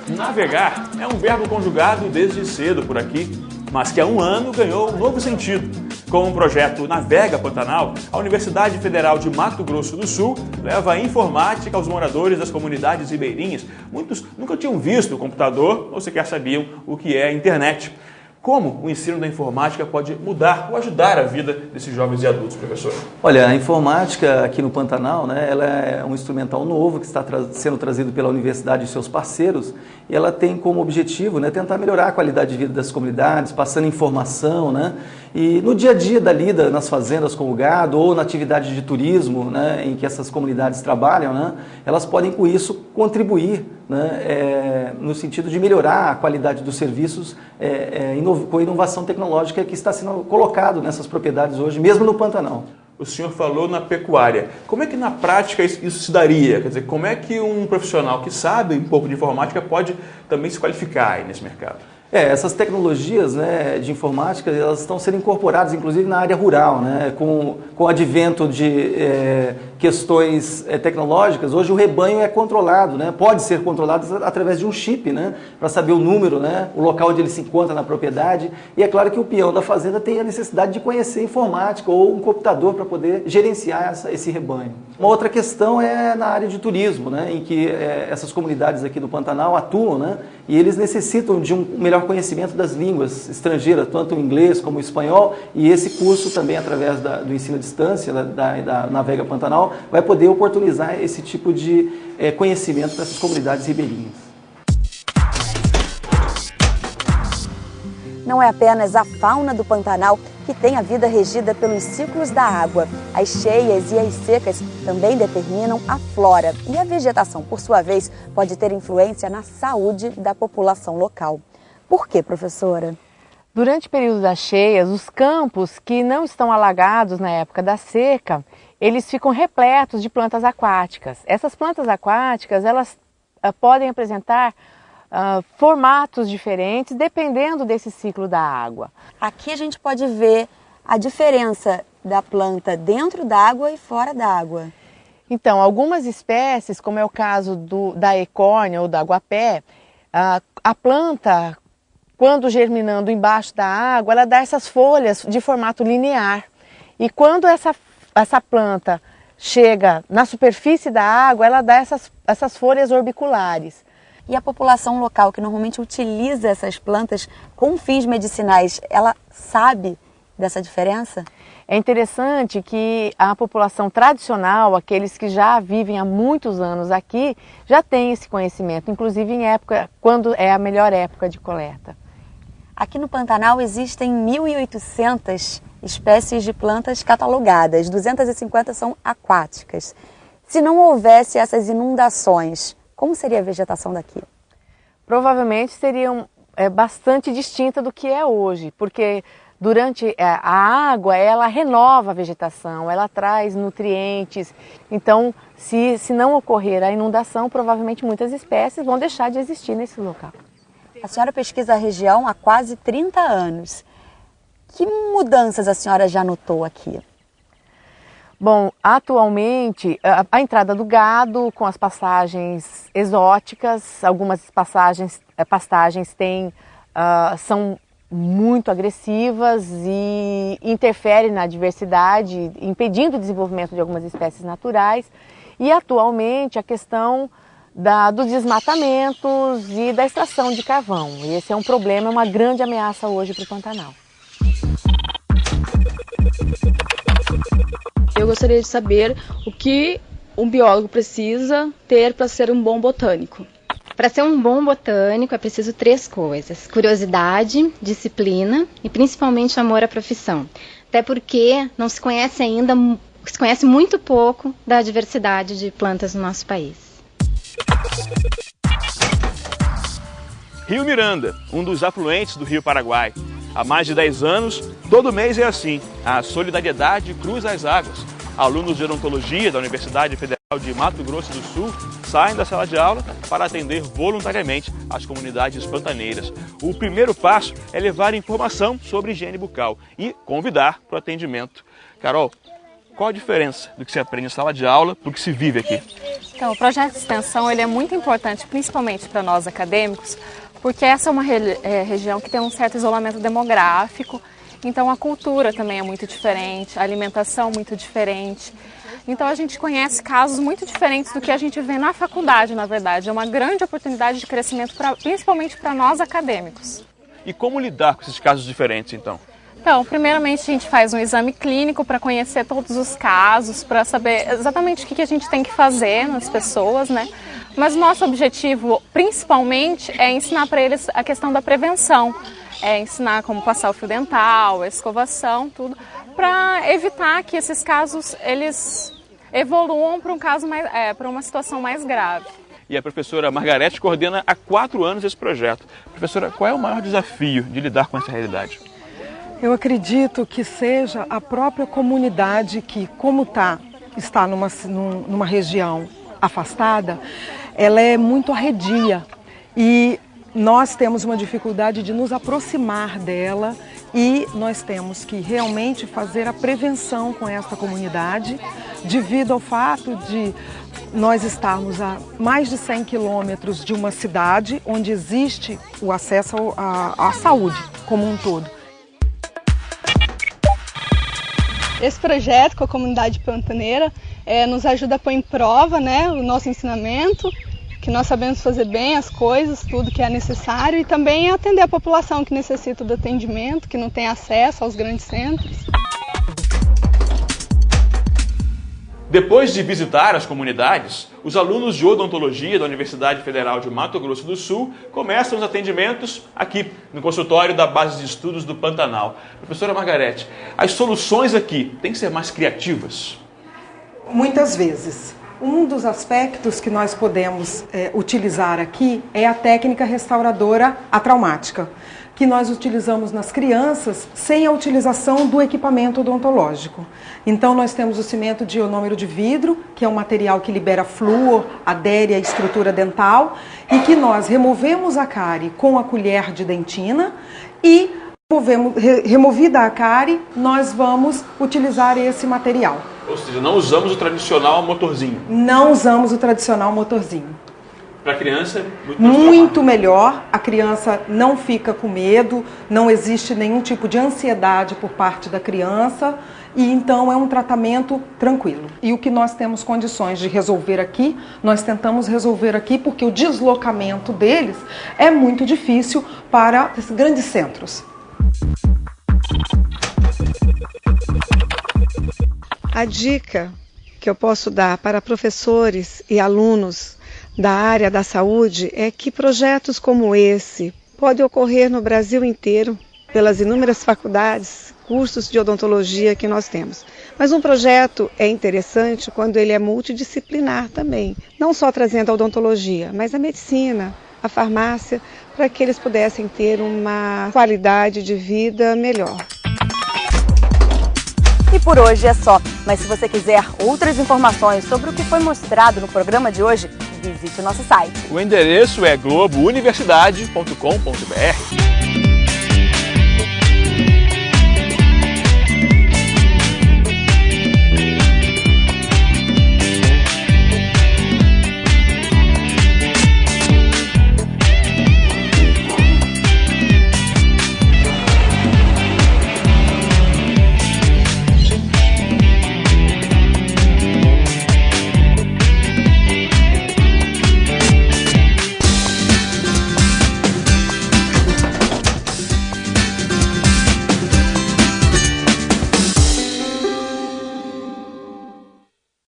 Navegar é um verbo conjugado desde cedo por aqui, mas que há um ano ganhou um novo sentido. Com o projeto Navega Pantanal, a Universidade Federal de Mato Grosso do Sul leva a informática aos moradores das comunidades ribeirinhas. Muitos nunca tinham visto o computador ou sequer sabiam o que é a internet. Como o ensino da informática pode mudar ou ajudar a vida desses jovens e adultos, professor? Olha, a informática aqui no Pantanal, ela é um instrumental novo que está sendo trazido pela universidade e seus parceiros, e ela tem como objetivo tentar melhorar a qualidade de vida das comunidades, passando informação, e no dia a dia da lida nas fazendas com o gado ou na atividade de turismo em que essas comunidades trabalham, elas podem com isso contribuir no sentido de melhorar a qualidade dos serviços com a inovação tecnológica que está sendo colocado nessas propriedades hoje, mesmo no Pantanal. O senhor falou na pecuária. Como é que na prática isso se daria? Quer dizer, como é que um profissional que sabe um pouco de informática pode também se qualificar aí nesse mercado? Essas tecnologias de informática, elas estão sendo incorporadas inclusive na área rural, com o advento de questões tecnológicas. Hoje o rebanho é controlado, pode ser controlado através de um chip, para saber o número, o local onde ele se encontra na propriedade. E é claro que o peão da fazenda tem a necessidade de conhecer informática ou um computador para poder gerenciar esse rebanho. Uma outra questão é na área de turismo, em que essas comunidades aqui do Pantanal atuam, e eles necessitam de um melhor conhecimento das línguas estrangeiras, tanto o inglês como o espanhol, e esse curso também, através do ensino à distância, da Navega Pantanal, vai poder oportunizar esse tipo de conhecimento para essas comunidades ribeirinhas. Não é apenas a fauna do Pantanal que tem a vida regida pelos ciclos da água. As cheias e as secas também determinam a flora. E a vegetação, por sua vez, pode ter influência na saúde da população local. Por quê, professora? Durante o período das cheias, os campos que não estão alagados na época da seca, eles ficam repletos de plantas aquáticas. Essas plantas aquáticas, elas podem apresentar formatos diferentes, dependendo desse ciclo da água. Aqui a gente pode ver a diferença da planta dentro d'água e fora d'água. Então, algumas espécies, como é o caso da ecórnia ou da aguapé, a planta, quando germinando embaixo da água, ela dá essas folhas de formato linear. E quando essa planta chega na superfície da água, ela dá essas folhas orbiculares. E a população local que normalmente utiliza essas plantas com fins medicinais, ela sabe dessa diferença? É interessante que a população tradicional, aqueles que já vivem há muitos anos aqui, já tem esse conhecimento, inclusive em época, quando é a melhor época de coleta. Aqui no Pantanal existem 1.800 espécies de plantas catalogadas, 250 são aquáticas. Se não houvesse essas inundações, como seria a vegetação daqui? Provavelmente seria bastante distinta do que é hoje, porque durante a água ela renova a vegetação, ela traz nutrientes. Então, se não ocorrer a inundação, provavelmente muitas espécies vão deixar de existir nesse local. A senhora pesquisa a região há quase 30 anos. Que mudanças a senhora já notou aqui? Bom, atualmente a entrada do gado com as pastagens exóticas, algumas pastagens são muito agressivas e interferem na diversidade, impedindo o desenvolvimento de algumas espécies naturais. E atualmente a questão dos desmatamentos e da extração de carvão. E esse é um problema, uma grande ameaça hoje para o Pantanal. Eu gostaria de saber o que um biólogo precisa ter para ser um bom botânico. Para ser um bom botânico é preciso 3 coisas: curiosidade, disciplina e principalmente amor à profissão. Até porque não se conhece ainda, se conhece muito pouco da diversidade de plantas no nosso país. Rio Miranda, um dos afluentes do Rio Paraguai. Há mais de 10 anos, todo mês é assim. A solidariedade cruza as águas. Alunos de odontologia da Universidade Federal de Mato Grosso do Sul saem da sala de aula para atender voluntariamente as comunidades pantaneiras. O primeiro passo é levar informação sobre higiene bucal e convidar para o atendimento. Carol, Qual a diferença do que se aprende em sala de aula para o que se vive aqui? Então, o projeto de extensão ele é muito importante, principalmente para nós acadêmicos, porque essa é uma região que tem um certo isolamento demográfico, então a cultura também é muito diferente, a alimentação muito diferente. Então a gente conhece casos muito diferentes do que a gente vê na faculdade, na verdade. É uma grande oportunidade de crescimento, principalmente para nós acadêmicos. E como lidar com esses casos diferentes, então? Então, primeiramente a gente faz um exame clínico para conhecer todos os casos, para saber exatamente o que a gente tem que fazer nas pessoas, né? Mas o nosso objetivo, principalmente, é ensinar para eles a questão da prevenção. É ensinar como passar o fio dental, a escovação, tudo, para evitar que esses casos eles evoluam para para uma situação mais grave. E a professora Margarete coordena há 4 anos esse projeto. Professora, qual é o maior desafio de lidar com essa realidade? Eu acredito que seja a própria comunidade que, como está numa região afastada, ela é muito arredia e nós temos uma dificuldade de nos aproximar dela e nós temos que realmente fazer a prevenção com esta comunidade devido ao fato de nós estarmos a mais de 100 quilômetros de uma cidade onde existe o acesso à saúde como um todo. Esse projeto com a comunidade pantaneira nos ajuda a pôr em prova, né, o nosso ensinamento, que nós sabemos fazer bem as coisas, tudo que é necessário, e também atender a população que necessita do atendimento, que não tem acesso aos grandes centros. Depois de visitar as comunidades, os alunos de odontologia da Universidade Federal de Mato Grosso do Sul começam os atendimentos aqui, no consultório da Base de Estudos do Pantanal. Professora Margarete, as soluções aqui têm que ser mais criativas? Muitas vezes. Um dos aspectos que nós podemos utilizar aqui é a técnica restauradora atraumática, que nós utilizamos nas crianças sem a utilização do equipamento odontológico. Então nós temos o cimento de ionômero de vidro, que é um material que libera flúor, adere à estrutura dental, e que nós removemos a cárie com a colher de dentina e removida a cárie, nós vamos utilizar esse material. Ou seja, não usamos o tradicional motorzinho. Não usamos o tradicional motorzinho. Para a criança, muito melhor. A criança não fica com medo, não existe nenhum tipo de ansiedade por parte da criança e então é um tratamento tranquilo. E o que nós temos condições de resolver aqui, nós tentamos resolver aqui porque o deslocamento deles é muito difícil para esses grandes centros. A dica que eu posso dar para professores e alunos da área da saúde é que projetos como esse podem ocorrer no Brasil inteiro, pelas inúmeras faculdades, cursos de odontologia que nós temos. Mas um projeto é interessante quando ele é multidisciplinar também, não só trazendo a odontologia, mas a medicina, a farmácia, para que eles pudessem ter uma qualidade de vida melhor. E por hoje é só, mas se você quiser outras informações sobre o que foi mostrado no programa de hoje, visite o nosso site. O endereço é globouniversidade.com.br.